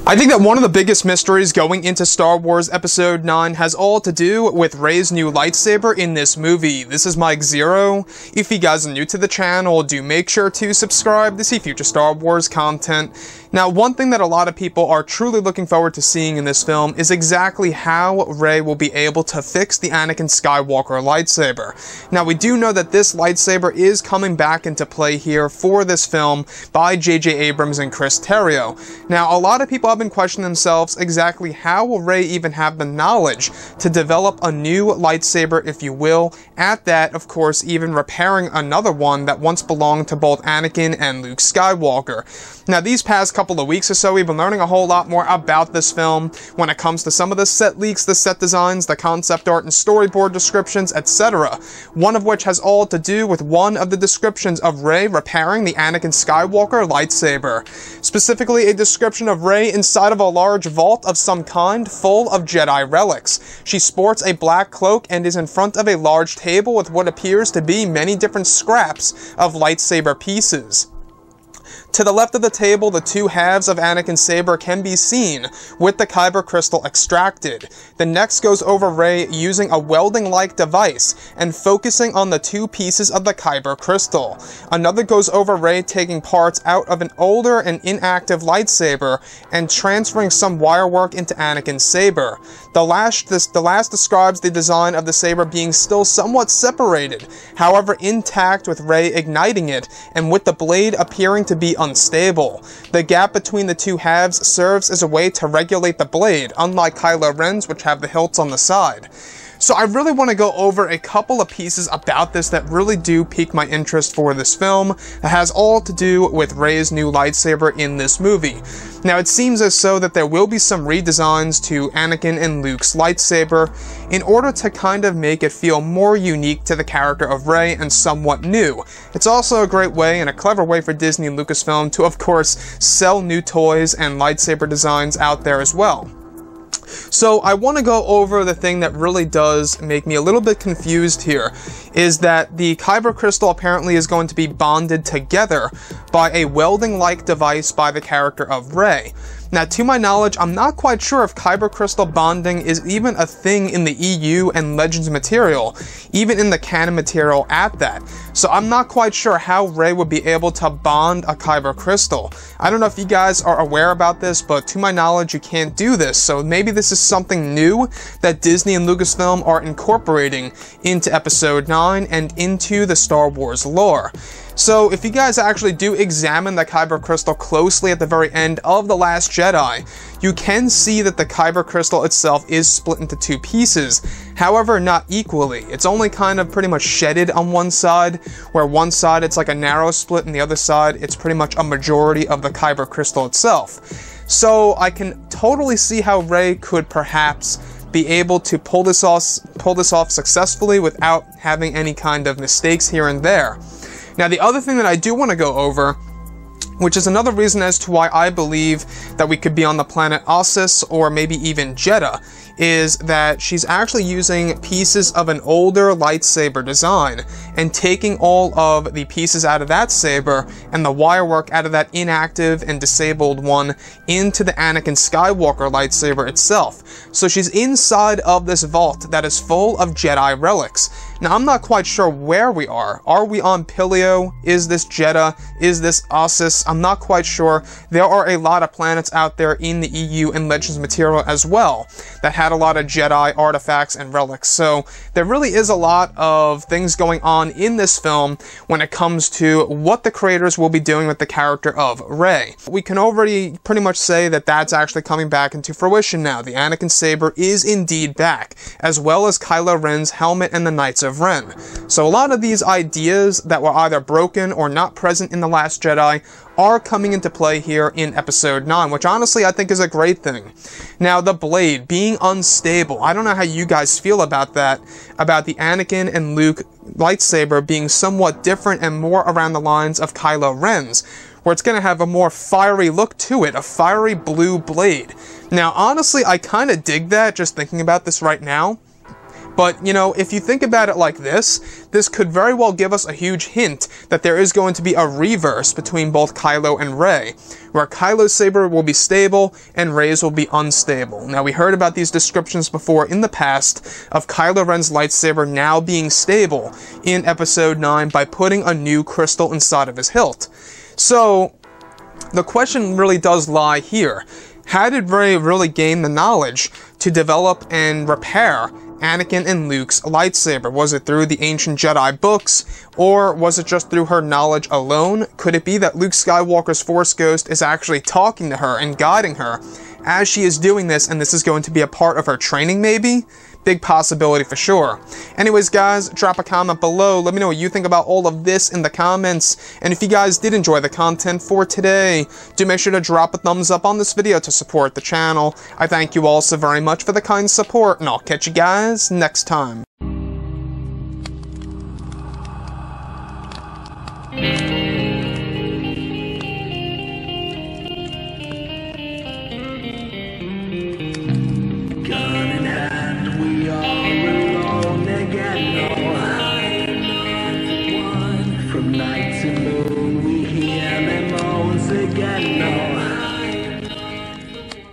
I think that one of the biggest mysteries going into Star Wars Episode 9 has all to do with Rey's new lightsaber in this movie. This is Mike Zero. If you guys are new to the channel, do make sure to subscribe to see future Star Wars content. Now, one thing that a lot of people are truly looking forward to seeing in this film is exactly how Rey will be able to fix the Anakin Skywalker lightsaber. Now, we do know that this lightsaber is coming back into play here for this film by J.J. Abrams and Chris Terrio. Now, a lot of people have been questioning themselves exactly how will Rey even have the knowledge to develop a new lightsaber, if you will, at that, of course, even repairing another one that once belonged to both Anakin and Luke Skywalker. Now, these past couple of weeks or so, we've been learning a whole lot more about this film when it comes to some of the set leaks, the set designs, the concept art and storyboard descriptions, etc. One of which has all to do with one of the descriptions of Rey repairing the Anakin Skywalker lightsaber. Specifically, a description of Rey inside of a large vault of some kind full of Jedi relics. She sports a black cloak and is in front of a large table with what appears to be many different scraps of lightsaber pieces. To the left of the table, the two halves of Anakin's saber can be seen, with the Kyber crystal extracted. The next goes over Rey using a welding-like device and focusing on the two pieces of the Kyber crystal. Another goes over Rey taking parts out of an older and inactive lightsaber and transferring some wirework into Anakin's saber. The last describes the design of the saber being still somewhat separated, however intact, with Rey igniting it and with the blade appearing to be unstable. The gap between the two halves serves as a way to regulate the blade, unlike Kylo Ren's, which have the hilts on the side. So I really want to go over a couple of pieces about this that really do pique my interest for this film. It has all to do with Rey's new lightsaber in this movie. Now, it seems as so that there will be some redesigns to Anakin and Luke's lightsaber in order to kind of make it feel more unique to the character of Rey and somewhat new. It's also a great way and a clever way for Disney and Lucasfilm to, of course, sell new toys and lightsaber designs out there as well. So I want to go over the thing that really does make me a little bit confused here, is that the Kyber crystal apparently is going to be bonded together by a welding-like device by the character of Rey. Now, to my knowledge, I'm not quite sure if Kyber crystal bonding is even a thing in the EU and Legends material, even in the canon material at that. So I'm not quite sure how Rey would be able to bond a Kyber crystal. I don't know if you guys are aware about this, but to my knowledge, you can't do this. So maybe this is something new that Disney and Lucasfilm are incorporating into Episode 9 and into the Star Wars lore. So if you guys actually do examine the Kyber crystal closely at the very end of The Last Jedi, you can see that the Kyber crystal itself is split into two pieces, however not equally. It's only kind of pretty much shedded on one side, where one side it's like a narrow split and the other side it's pretty much a majority of the Kyber crystal itself. So I can totally see how Rey could perhaps be able to pull this off successfully without having any kind of mistakes here and there. Now, the other thing that I do want to go over, which is another reason as to why I believe that we could be on the planet Ossus or maybe even Jedha, is that she's actually using pieces of an older lightsaber design and taking all of the pieces out of that saber and the wirework out of that inactive and disabled one into the Anakin Skywalker lightsaber itself. So she's inside of this vault that is full of Jedi relics. Now, I'm not quite sure where we are. Are we on Pillio? Is this Jedha? Is this Ossus? I'm not quite sure. There are a lot of planets out there in the EU and Legends material as well that had a lot of Jedi artifacts and relics. So there really is a lot of things going on in this film when it comes to what the creators will be doing with the character of Rey. We can already pretty much say that that's actually coming back into fruition now. The Anakin saber is indeed back, as well as Kylo Ren's helmet and the Knights of Ren. So a lot of these ideas that were either broken or not present in The Last Jedi are coming into play here in Episode 9, which honestly I think is a great thing. Now, the blade being unstable, I don't know how you guys feel about that, about the Anakin and Luke lightsaber being somewhat different and more around the lines of Kylo Ren's, where it's going to have a more fiery look to it, a fiery blue blade. Now, honestly, I kind of dig that, just thinking about this right now, But, you know, if you think about it like this could very well give us a huge hint that there is going to be a reverse between both Kylo and Rey, where Kylo's saber will be stable and Rey's will be unstable. Now, we heard about these descriptions before in the past of Kylo Ren's lightsaber now being stable in Episode 9 by putting a new crystal inside of his hilt. So, the question really does lie here. How did Rey really gain the knowledge to develop and repair Anakin and Luke's lightsaber? Was it through the ancient Jedi books, or was it just through her knowledge alone? Could it be that Luke Skywalker's Force Ghost is actually talking to her and guiding her as she is doing this, and this is going to be a part of her training maybe? Big possibility for sure. Anyways, guys, drop a comment below. Let me know what you think about all of this in the comments. And if you guys did enjoy the content for today, do make sure to drop a thumbs up on this video to support the channel. I thank you all so very much for the kind support, and I'll catch you guys next time. From night to morning.